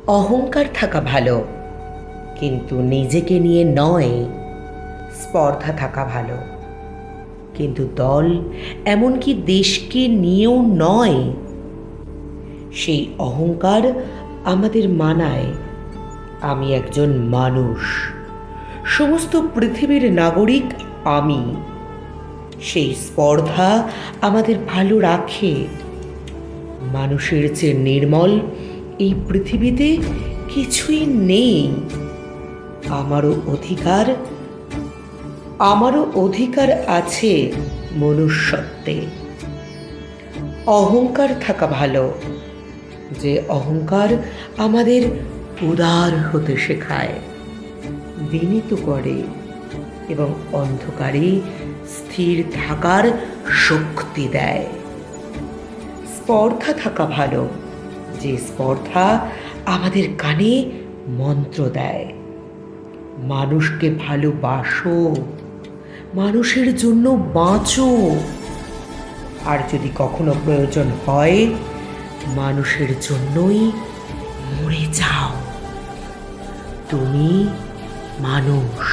অহংকার থাকা ভালো, কিন্তু নিজেকে নিয়ে নয়। স্পর্ধা থাকা ভালো, কিন্তু দল এমনকি দেশকে নিয়েও নয়। সেই অহংকার আমাদের মানায় আমি একজন মানুষ, সমস্ত পৃথিবীর নাগরিক আমি। সেই স্পর্ধা আমাদের ভালো রাখে। মানুষের চেয়ে নির্মল এই পৃথিবীতে কিছুই নেই। আমারও অধিকার আছে মনুষ্যত্বে। অহংকার থাকা ভালো, যে অহংকার আমাদের উদার হতে শেখায়, বিনীত করে এবং অন্ধকারে স্থির থাকার শক্তি দেয়। স্পর্ধা থাকা ভালো, যে স্পর্ধা আমাদের কানে মন্ত্র দেয়, মানুষকে ভালোবাসো, মানুষের জন্য বাঁচো, আর যদি কখনো প্রয়োজন হয় মানুষের জন্যই মরে যাও। তুমি মানুষ।